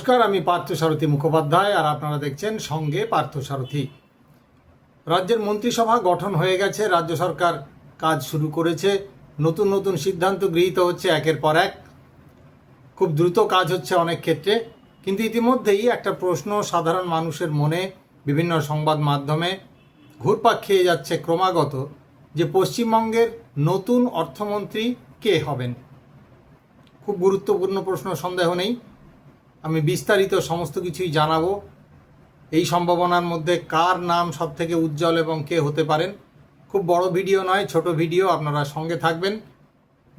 নমস্কার, আমি পার্থসারথী মুখোপাধ্যায় আর আপনারা দেখছেন সঙ্গে পার্থসারথী। রাজ্যের মন্ত্রিসভা গঠন হয়ে গেছে, রাজ্য সরকার কাজ শুরু করেছে, নতুন নতুন সিদ্ধান্ত গৃহীত হচ্ছে একের পর এক, খুব দ্রুত কাজ হচ্ছে অনেক ক্ষেত্রে। কিন্তু ইতিমধ্যেই একটা প্রশ্ন সাধারণ মানুষের মনে বিভিন্ন সংবাদ মাধ্যমে ঘুরপাক খেয়ে যাচ্ছে ক্রমাগত, যে পশ্চিমবঙ্গের নতুন অর্থমন্ত্রী কে হবেন। খুব গুরুত্বপূর্ণ প্রশ্ন, সন্দেহ নেই। আমি বিস্তারিত সমস্ত কিছুই জানাবো। এই সম্ভাবনার মধ্যে কার নাম সব থেকে উজ্জ্বল এবং কে হতে পারেন। খুব বড় ভিডিও নয়, ছোট ভিডিও, আপনারা সঙ্গে থাকবেন।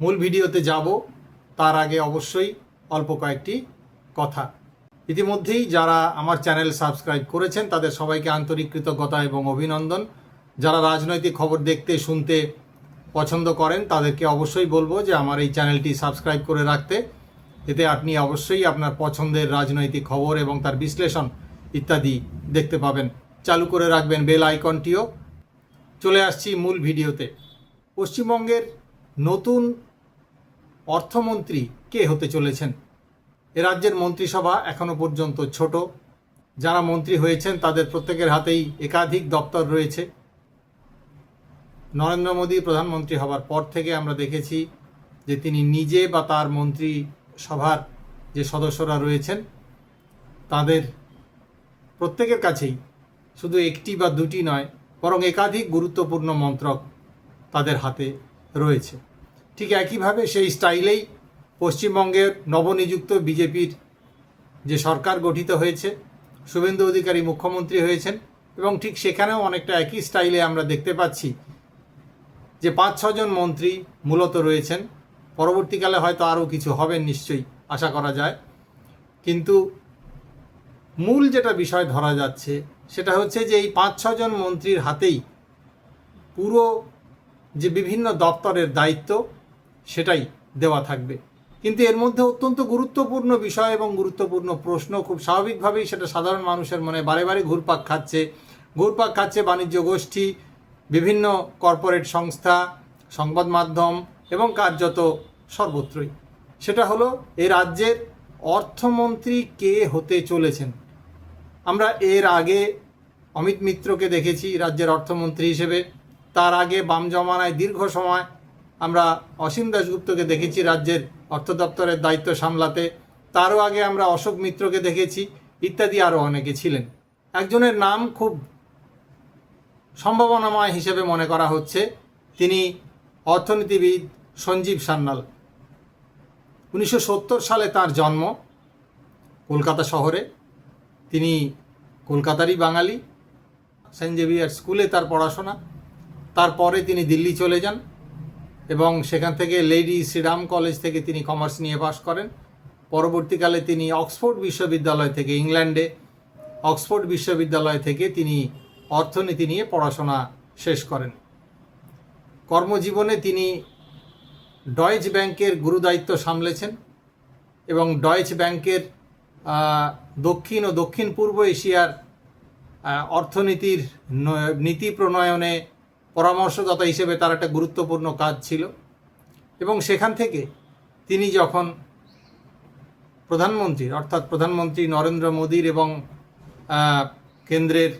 মূল ভিডিওতে যাব তার আগে অবশ্যই অল্প কয়েকটি কথা। ইতিমধ্যেই যারা আমার চ্যানেল সাবস্ক্রাইব করেছেন তাদের সবাইকে আন্তরিক কৃতজ্ঞতা এবং অভিনন্দন। যারা রাজনৈতিক খবর দেখতে শুনতে পছন্দ করেন তাদেরকে অবশ্যই বলবো যে আমার এই চ্যানেলটি সাবস্ক্রাইব করে রাখতে। এতে আপনি অবশ্যই আপনার পছন্দের রাজনৈতিক খবর এবং তার বিশ্লেষণ ইত্যাদি দেখতে পাবেন। চালু করে রাখবেন বেল আইকনটিও। চলে আসছি মূল ভিডিওতে। পশ্চিমবঙ্গের নতুন অর্থমন্ত্রী কে হতে চলেছেন? এ রাজ্যের মন্ত্রিসভা এখনও পর্যন্ত ছোট। যারা মন্ত্রী হয়েছেন তাদের প্রত্যেকের হাতেই একাধিক দপ্তর রয়েছে। নরেন্দ্র মোদী প্রধানমন্ত্রী হবার পর থেকে আমরা দেখেছি যে তিনি নিজে বা তার মন্ত্রী সভার যে সদস্যরা রয়েছেন তাদের প্রত্যেকের কাছেই শুধু একটি বা দুটি নয়, বরং একাধিক গুরুত্বপূর্ণ মন্ত্রক তাদের হাতে রয়েছে। ঠিক একইভাবে সেই স্টাইলেই পশ্চিমবঙ্গের নবনিযুক্ত বিজেপির যে সরকার গঠিত হয়েছে, শুভেন্দু অধিকারী মুখ্যমন্ত্রী হয়েছেন, এবং ঠিক সেখানেও অনেকটা একই স্টাইলে আমরা দেখতে পাচ্ছি যে 5-6 জন মন্ত্রী মূলত রয়েছেন। পরবর্তীকালে হয়তো আরও কিছু হবেন নিশ্চয়ই, আশা করা যায়। কিন্তু মূল যেটা বিষয় ধরা যাচ্ছে সেটা হচ্ছে যে এই 5-6 জন মন্ত্রীর হাতেই পুরো যে বিভিন্ন দপ্তরের দায়িত্ব সেটাই দেওয়া থাকবে। কিন্তু এর মধ্যে অত্যন্ত গুরুত্বপূর্ণ বিষয় এবং গুরুত্বপূর্ণ প্রশ্ন খুব স্বাভাবিকভাবেই সেটা সাধারণ মানুষের মনে বারে বারে ঘুরপাক খাচ্ছে বাণিজ্য গোষ্ঠী, বিভিন্ন কর্পোরেট সংস্থা, সংবাদ মাধ্যম এবং কার্যত সর্বত্রই। সেটা হলো এই রাজ্যের অর্থমন্ত্রী কে হতে চলেছেন। আমরা এর আগে অমিত মিত্রকে দেখেছি রাজ্যের অর্থমন্ত্রী হিসেবে। তার আগে বাম জমানায় দীর্ঘ সময় আমরা অসীম দাশগুপ্তকে দেখেছি রাজ্যের অর্থ দপ্তরের দায়িত্ব সামলাতে। তারও আগে আমরা অশোক মিত্রকে দেখেছি, ইত্যাদি আরও অনেকে ছিলেন। একজনের নাম খুব সম্ভাবনাময় হিসেবে মনে করা হচ্ছে, তিনি অর্থনীতিবিদ সঞ্জীব সান্যাল। 1970 সালে তার জন্ম কলকাতা শহরে। তিনি কলকাতারই বাঙালি। সেন্ট জেভিয়ার স্কুলে তার পড়াশোনা। তারপরে তিনি দিল্লি চলে যান এবং সেখান থেকে লেডি শ্রীরাম কলেজ থেকে তিনি কমার্স নিয়ে পাশ করেন। পরবর্তীকালে তিনি অক্সফোর্ড বিশ্ববিদ্যালয় থেকে, ইংল্যান্ডে অক্সফোর্ড বিশ্ববিদ্যালয় থেকে তিনি অর্থনীতি নিয়ে পড়াশোনা শেষ করেন। কর্মজীবনে তিনি ডয়েচ ব্যাংকের গুরুদায়িত্ব সামলেছেন এবং ডয়েচ ব্যাংকের দক্ষিণ ও দক্ষিণ পূর্ব এশিয়ার অর্থনীতির নীতি প্রণয়নে পরামর্শদাতা হিসেবে তার একটা গুরুত্বপূর্ণ কাজ ছিল। এবং সেখান থেকে তিনি যখন প্রধানমন্ত্রীর অর্থাৎ প্রধানমন্ত্রী নরেন্দ্র মোদীর এবং কেন্দ্রের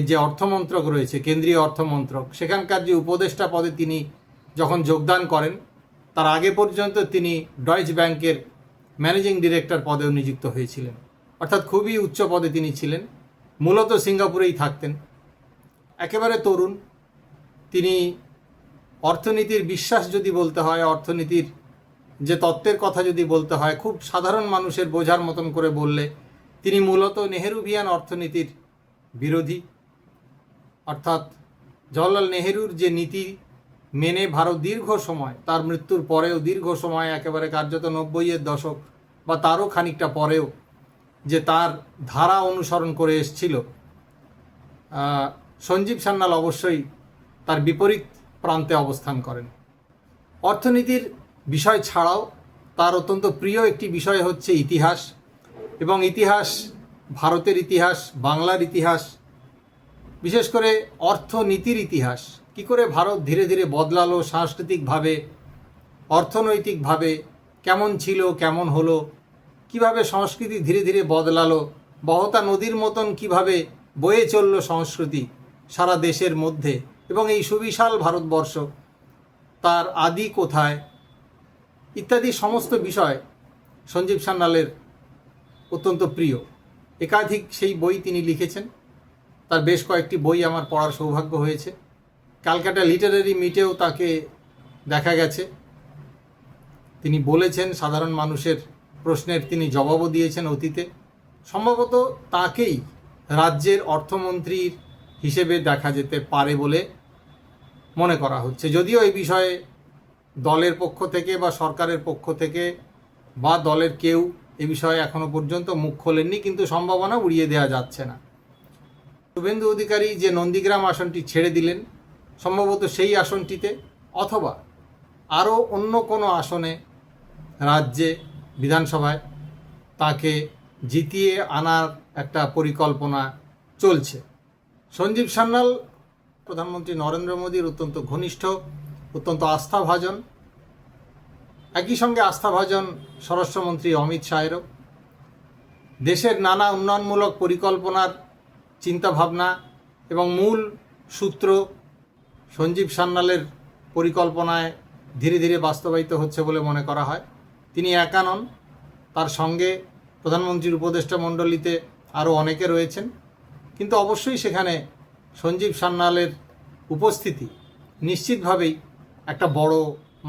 যে অর্থমন্ত্রক রয়েছে, কেন্দ্রীয় অর্থমন্ত্রক, সেখানকার যে উপদেষ্টা পদে তিনি যখন যোগদান করেন, তার আগে পর্যন্ত তিনি ডয়েচ ব্যাংকের ম্যানেজিং ডিরেক্টর পদেও নিযুক্ত হয়েছিলেন। অর্থাৎ খুবই উচ্চ পদে তিনি ছিলেন। মূলত সিঙ্গাপুরেই থাকতেন। একেবারে তরুণ। তিনি অর্থনীতির বিশ্বাস যদি বলতে হয়, অর্থনীতির যে তত্ত্বের কথা যদি বলতে হয়, খুব সাধারণ মানুষের বোঝার মতন করে বললে তিনি মূলত নেহেরুভিয়ান অর্থনীতির বিরোধী। অর্থাৎ জওহরলাল নেহেরুর যে নীতি মেনে ভারত দীর্ঘ সময়, তার মৃত্যুর পরেও দীর্ঘ সময়, একেবারে কার্যত 90-এর দশক বা তারও খানিকটা পরেও যে তার ধারা অনুসরণ করে এসছিল, সঞ্জীব সান্যাল অবশ্যই তার বিপরীত প্রান্তে অবস্থান করেন। অর্থনীতির বিষয় ছাড়াও তার অত্যন্ত প্রিয় একটি বিষয় হচ্ছে ইতিহাস, এবং ইতিহাস, ভারতের ইতিহাস, বাংলার ইতিহাস, বিশেষ করে অর্থনীতির ইতিহাস। কী করে ভারত ধীরে ধীরে বদলালো সাংস্কৃতিকভাবে, অর্থনৈতিকভাবে, কেমন ছিল, কেমন হলো, কিভাবে সংস্কৃতি ধীরে ধীরে বদলালো, বহতা নদীর মতন কিভাবে বয়ে চলল সংস্কৃতি সারা দেশের মধ্যে, এবং এই সুবিশাল ভারতবর্ষ তার আদি কোথায় ইত্যাদি সমস্ত বিষয় সঞ্জীব সান্যালের অত্যন্ত প্রিয়। একাধিক সেই বই তিনি লিখেছেন, তার বেশ কয়েকটি বই আমার পড়ার সৌভাগ্য হয়েছে। ক্যালকাটা লিটারেরি মিটেও তাকে দেখা গেছে, তিনি বলেছেন, সাধারণ মানুষের প্রশ্নের তিনি জবাবও দিয়েছেন অতীতে। সম্ভবত তাকেই রাজ্যের অর্থমন্ত্রীর হিসেবে দেখা যেতে পারে বলে মনে করা হচ্ছে, যদিও এই বিষয়ে দলের পক্ষ থেকে বা সরকারের পক্ষ থেকে বা দলের কেউ এ বিষয়ে এখনো পর্যন্ত মুখ খোলেননি, কিন্তু সম্ভাবনা উড়িয়ে দেওয়া যাচ্ছে না। শুভেন্দু অধিকারী যে নন্দীগ্রাম আসনটি ছেড়ে দিলেন, সম্ভবত সেই আসনটিতে অথবা আরও অন্য কোনো আসনে রাজ্যে বিধানসভায় তাকে জিতিয়ে আনার একটা পরিকল্পনা চলছে। সঞ্জীব সান্যাল প্রধানমন্ত্রী নরেন্দ্র মোদীর অত্যন্ত ঘনিষ্ঠ, অত্যন্ত আস্থাভাজন, একই সঙ্গে আস্থাভাজন স্বরাষ্ট্রমন্ত্রী অমিত শাহেরও। দেশের নানা উন্নয়নমূলক পরিকল্পনার চিন্তাভাবনা এবং মূল সূত্র সঞ্জীব সান্যালের পরিকল্পনায় ধীরে ধীরে বাস্তবায়িত হচ্ছে বলে মনে করা হয়। তিনি একা নন, তার সঙ্গে প্রধানমন্ত্রীর উপদেষ্টা মণ্ডলীতে আরও অনেকে রয়েছেন, কিন্তু অবশ্যই সেখানে সঞ্জীব সান্যালের উপস্থিতি নিশ্চিতভাবেই একটা বড়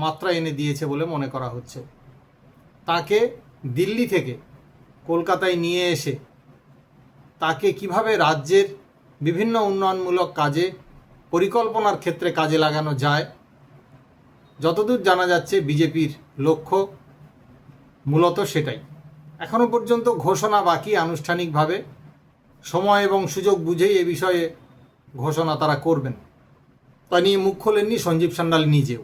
মাত্রা এনে দিয়েছে বলে মনে করা হচ্ছে। তাকে দিল্লি থেকে কলকাতায় নিয়ে এসে তাকে কিভাবে রাজ্যের বিভিন্ন উন্নয়নমূলক কাজে পরিকল্পনার ক্ষেত্রে কাজে লাগানো যায়, যতদূর জানা যাচ্ছে বিজেপির লক্ষ্য মূলত সেটাই। এখনও পর্যন্ত ঘোষণা বাকি, আনুষ্ঠানিকভাবে সময় এবং সুযোগ বুঝেই এ বিষয়ে ঘোষণা তারা করবেন। তা নিয়ে মুখ খোলেননি সঞ্জীব সান্যাল নিজেও।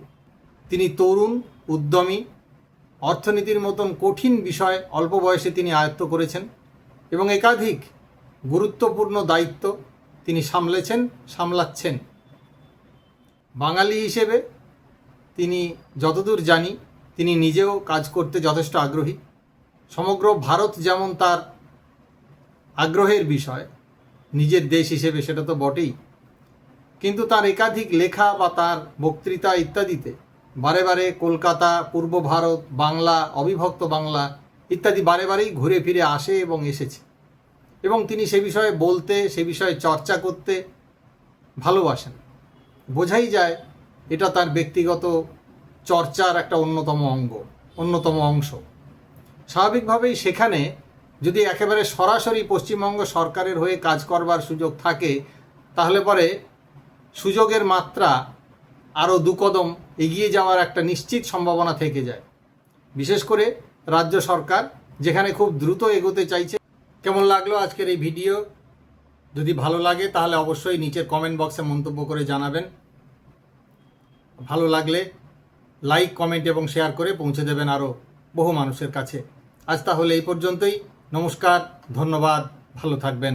তিনি তরুণ, উদ্যমী, অর্থনীতির মতন কঠিন বিষয় অল্প বয়সে তিনি আয়ত্ত করেছেন এবং একাধিক গুরুত্বপূর্ণ দায়িত্ব তিনি সামলাচ্ছেন। বাঙালি হিসেবে তিনি যতদূর জানি তিনি নিজেও কাজ করতে যথেষ্ট আগ্রহী। সমগ্র ভারত যেমন তার আগ্রহের বিষয়, নিজের দেশ হিসেবে সেটা তো বটেই, কিন্তু তার একাধিক লেখা বা তার বক্তৃতা ইত্যাদিতে বারে বারে কলকাতা, পূর্ব ভারত, বাংলা, অবিভক্ত বাংলা ইত্যাদি বারে বারেই ঘুরে ফিরে আসে এবং এসেছে, এবং তিনি সে বিষয়ে বলতে, সে বিষয়ে চর্চা করতে ভালোবাসেন। বোঝাই যায় এটা তার ব্যক্তিগত চর্চার একটা অন্যতম অংশ। স্বাভাবিকভাবেই সেখানে যদি একেবারে সরাসরি পশ্চিমবঙ্গ সরকারের হয়ে কাজ করবার সুযোগ থাকে, তাহলে পরে সুযোগের মাত্রা আরও দুকদম এগিয়ে যাওয়ার একটা নিশ্চিত সম্ভাবনা থেকে যায়, বিশেষ করে রাজ্য সরকার যেখানে খুব দ্রুত এগোতে চাইছে। কেমন লাগলো আজকের এই ভিডিও? যদি ভালো লাগে তাহলে অবশ্যই নিচের কমেন্ট বক্সে মন্তব্য করে জানাবেন। ভালো লাগলে লাইক, কমেন্ট এবং শেয়ার করে পৌঁছে দেবেন আরও বহু মানুষের কাছে। আজ তাহলে এই পর্যন্তই। নমস্কার, ধন্যবাদ, ভালো থাকবেন।